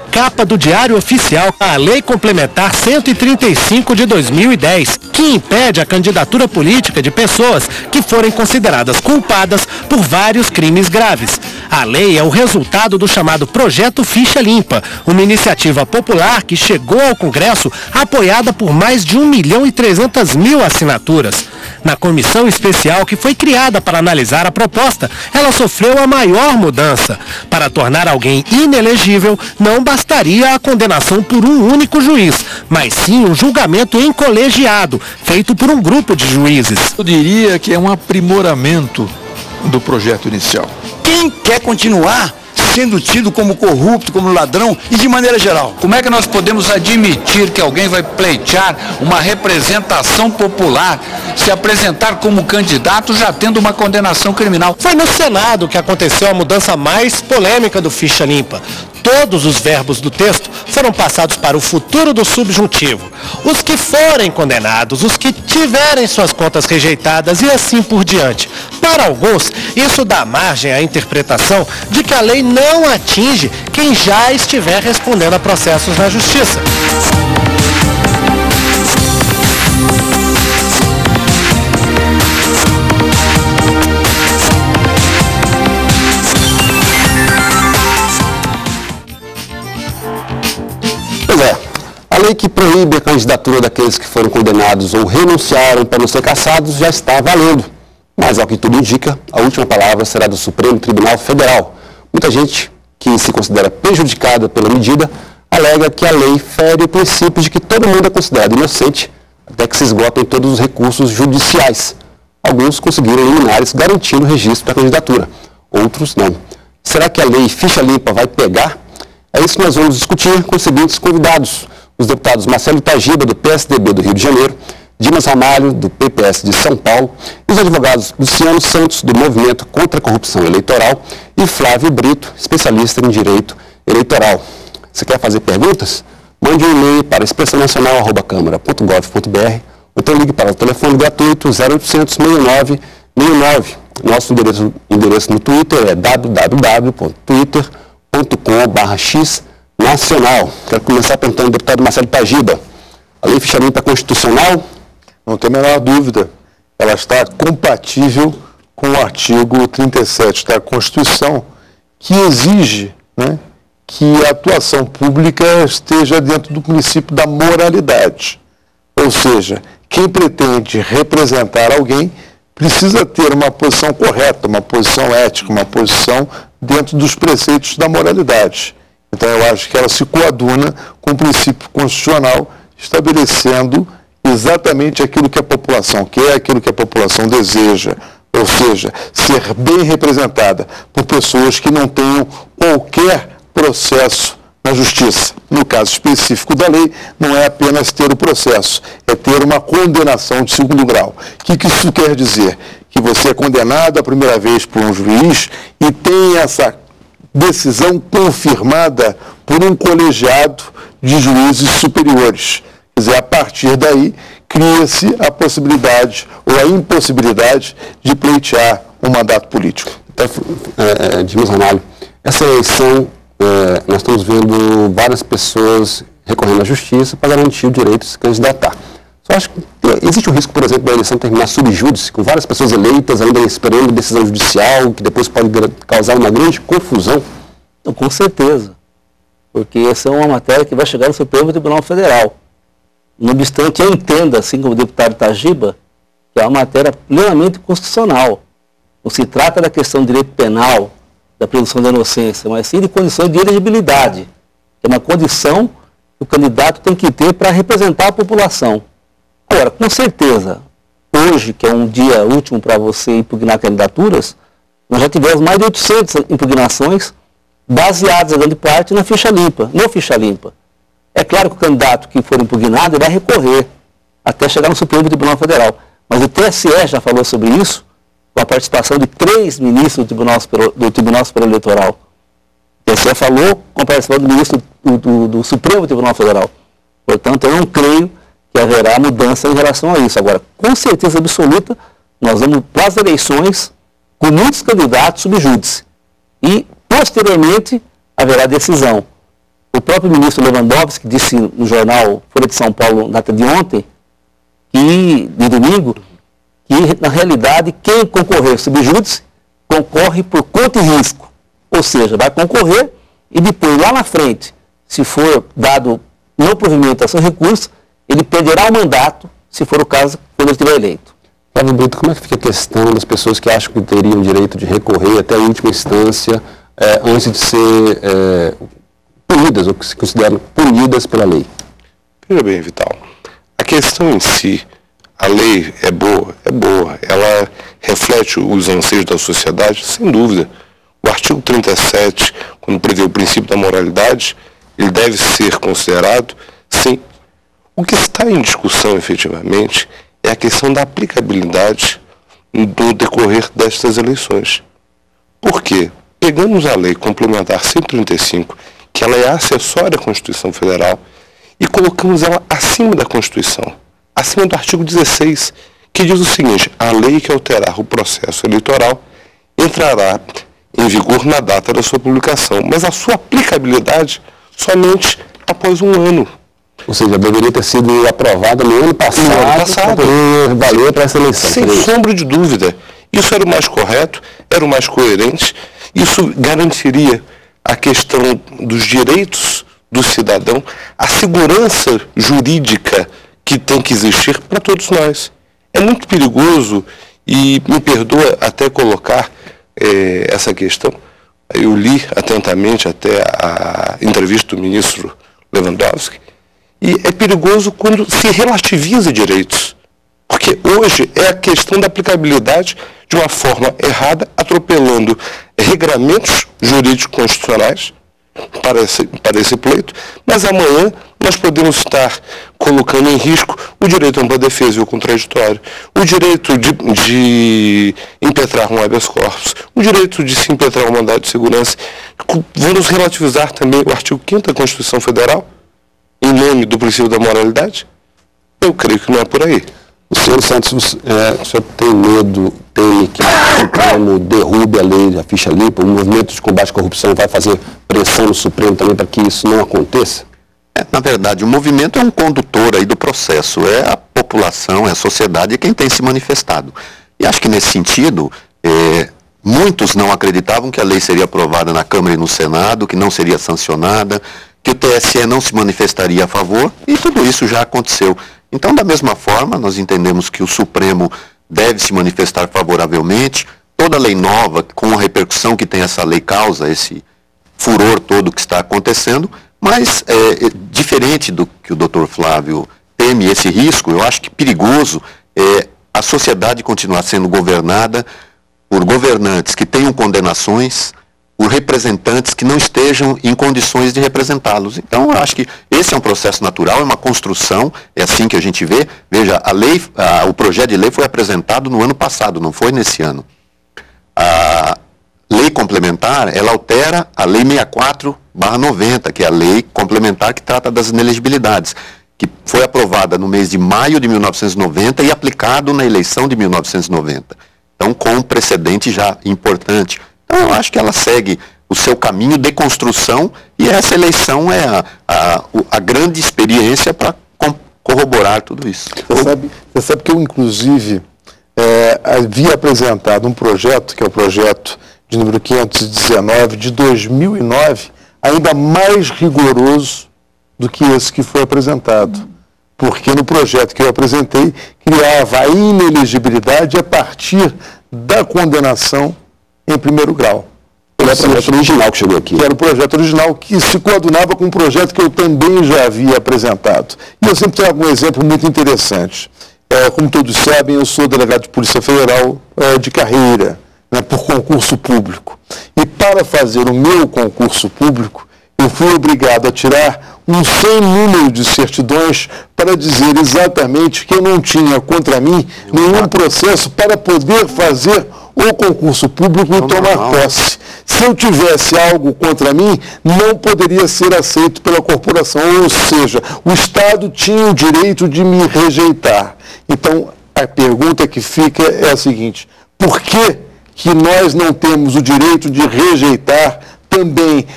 capa do Diário Oficial a Lei Complementar 135 de 2010, que impede a candidatura política de pessoas que forem consideradas culpadas por vários crimes graves. A lei é o resultado do chamado Projeto Ficha Limpa, uma iniciativa popular que chegou ao Congresso apoiada por mais de 1.300.000 assinaturas. Na comissão especial que foi criada para analisar a proposta, ela sofreu a maior mudança. Para tornar alguém inelegível, não bastaria a condenação por um único juiz, mas sim um julgamento em colegiado, feito por um grupo de juízes. Eu diria que é um aprimoramento do projeto inicial. Quem quer continuar sendo tido como corrupto, como ladrão e de maneira geral? Como é que nós podemos admitir que alguém vai pleitear uma representação popular, se apresentar como candidato já tendo uma condenação criminal? Foi no Senado que aconteceu a mudança mais polêmica do Ficha Limpa. Todos os verbos do texto foram passados para o futuro do subjuntivo. Os que forem condenados, os que tiverem suas contas rejeitadas e assim por diante. Para alguns, isso dá margem à interpretação de que a lei não atinge quem já estiver respondendo a processos na justiça. A lei que proíbe a candidatura daqueles que foram condenados ou renunciaram para não ser cassados já está valendo. Mas, ao que tudo indica, a última palavra será do Supremo Tribunal Federal. Muita gente que se considera prejudicada pela medida alega que a lei fere o princípio de que todo mundo é considerado inocente até que se esgotem todos os recursos judiciais. Alguns conseguiram eliminar isso, garantindo o registro da candidatura. Outros não. Será que a lei Ficha Limpa vai pegar? É isso que nós vamos discutir com os seguintes convidados. Os deputados Marcelo Tajiba, do PSDB do Rio de Janeiro, Dimas Ramalho, do PPS de São Paulo, e os advogados Luciano Santos, do Movimento contra a Corrupção Eleitoral, e Flávio Brito, especialista em Direito Eleitoral. Você quer fazer perguntas? Mande um e-mail para expressonacional@câmara.gov.br ou então ligue para o telefone gratuito 0800 69 69. Nosso endereço no Twitter é www.twitter.com/xnacional. Quero começar perguntando ao deputado Marcelo Tajiba. A lei Ficha Limpa é constitucional? Não tem a menor dúvida. Ela está compatível com o artigo 37 da Constituição, que exige, que a atuação pública esteja dentro do princípio da moralidade. Ou seja, quem pretende representar alguém precisa ter uma posição correta, uma posição ética, uma posição dentro dos preceitos da moralidade. Então, eu acho que ela se coaduna com o princípio constitucional, estabelecendo exatamente aquilo que a população quer, aquilo que a população deseja, ou seja, ser bem representada por pessoas que não tenham qualquer processo na justiça. No caso específico da lei, não é apenas ter o processo, é ter uma condenação de segundo grau. O que isso quer dizer? Que você é condenado a primeira vez por um juiz e tem essa decisão confirmada por um colegiado de juízes superiores. Quer dizer, a partir daí, cria-se a possibilidade ou a impossibilidade de pleitear um mandato político. Dimas Ramalho, essa eleição, nós estamos vendo várias pessoas recorrendo à justiça para garantir o direito de se candidatar. Só acho que existe o risco, por exemplo, da eleição terminar sub júdice, com várias pessoas eleitas ainda esperando decisão judicial, que depois pode causar uma grande confusão? Não, com certeza, porque essa é uma matéria que vai chegar no Supremo Tribunal Federal. No obstante, eu entendo, assim como o deputado Tajiba, que é uma matéria plenamente constitucional. Não se trata da questão do direito penal, da presunção da inocência, mas sim de condições de elegibilidade. É uma condição que o candidato tem que ter para representar a população. Agora, com certeza, hoje, que é um dia último para você impugnar candidaturas, nós já tivemos mais de 800 impugnações baseadas, em grande parte, na ficha limpa, no Ficha Limpa. É claro que o candidato que for impugnado vai recorrer até chegar no Supremo Tribunal Federal. Mas o TSE já falou sobre isso, com a participação de 3 ministros do Tribunal Superior Eleitoral. O TSE falou com a participação do ministro do Supremo Tribunal Federal. Portanto, eu não creio que haverá mudança em relação a isso. Agora, com certeza absoluta, nós vamos para as eleições com muitos candidatos sub júdice. E, posteriormente, haverá decisão. O próprio ministro Lewandowski disse no jornal Folha de São Paulo, data de ontem, de domingo, que na realidade quem concorrer subjúdice concorre por conta e risco. Ou seja, vai concorrer e depois, lá na frente, se for dado não provimento a seu recurso, ele perderá o mandato, se for o caso, quando ele estiver eleito. Flávio Brito, como é que fica a questão das pessoas que acham que teriam direito de recorrer até a última instância antes de ser punidas, ou que se consideram punidas pela lei? Veja bem, Vital, a questão em si, a lei é boa, ela reflete os anseios da sociedade, sem dúvida. O artigo 37, quando prevê o princípio da moralidade, ele deve ser considerado, sim. O que está em discussão, efetivamente, é a questão da aplicabilidade no decorrer destas eleições. Por quê? Pegamos a lei complementar 135, que ela é acessória à Constituição Federal, e colocamos ela acima da Constituição, acima do artigo 16, que diz o seguinte: a lei que alterar o processo eleitoral entrará em vigor na data da sua publicação, mas a sua aplicabilidade somente após um ano. Ou seja, deveria ter sido aprovada no ano passado, para poder valer para essa eleição. Sem sombra de dúvida. Isso era o mais correto, era o mais coerente, isso garantiria a questão dos direitos do cidadão, a segurança jurídica que tem que existir para todos nós. É muito perigoso, e me perdoa até colocar essa questão, eu li atentamente até a entrevista do ministro Lewandowski, e é perigoso quando se relativiza direitos, porque hoje é a questão da aplicabilidade de uma forma errada, atropelando regramentos jurídicos constitucionais para esse pleito, mas amanhã nós podemos estar colocando em risco o direito a uma defesa e o contraditório, o direito de impetrar um habeas corpus, o direito de se impetrar um mandado de segurança. Vamos relativizar também o artigo 5º da Constituição Federal, em nome do princípio da moralidade? Eu creio que não é por aí. O senhor Santos, o senhor tem medo, teme que o Supremo derrube a lei, a ficha limpa, o movimento de combate à corrupção vai fazer pressão no Supremo também para que isso não aconteça? Na verdade, o movimento é um condutor aí do processo, é a população, é a sociedade quem tem se manifestado. E acho que nesse sentido, muitos não acreditavam que a lei seria aprovada na Câmara e no Senado, que não seria sancionada, que o TSE não se manifestaria a favor, e tudo isso já aconteceu. Então, da mesma forma, nós entendemos que o Supremo deve se manifestar favoravelmente. Toda lei nova, com a repercussão que tem essa lei, causa esse furor todo que está acontecendo, mas diferente do que o doutor Flávio teme esse risco, eu acho que perigoso é a sociedade continuar sendo governada por governantes que tenham condenações, por representantes que não estejam em condições de representá-los. Então, eu acho que esse é um processo natural, é uma construção, é assim que a gente vê. Veja, a lei, o projeto de lei foi apresentado no ano passado, não foi nesse ano. A lei complementar, ela altera a lei 64/90, que é a lei complementar que trata das inelegibilidades, que foi aprovada no mês de maio de 1990 e aplicado na eleição de 1990. Então, com um precedente já importante. Então, eu acho que ela segue o seu caminho de construção e essa eleição é a grande experiência para corroborar tudo isso. Você sabe que eu, inclusive, havia apresentado um projeto, que é o projeto de número 519 de 2009, ainda mais rigoroso do que esse que foi apresentado. Porque no projeto que eu apresentei, criava a inelegibilidade a partir da condenação em primeiro grau. Era o projeto original que chegou aqui. Que era o projeto original que se coadunava com um projeto que eu também já havia apresentado. E eu sempre trago um exemplo muito interessante. Como todos sabem, eu sou delegado de Polícia Federal de carreira, né, por concurso público. E para fazer o meu concurso público, eu fui obrigado a tirar um sem número de certidões para dizer exatamente que eu não tinha contra mim nenhum processo para poder fazer o concurso público e tomar posse. Se eu tivesse algo contra mim, não poderia ser aceito pela corporação, ou seja, o Estado tinha o direito de me rejeitar. Então, a pergunta que fica é a seguinte: por que nós não temos o direito de rejeitar também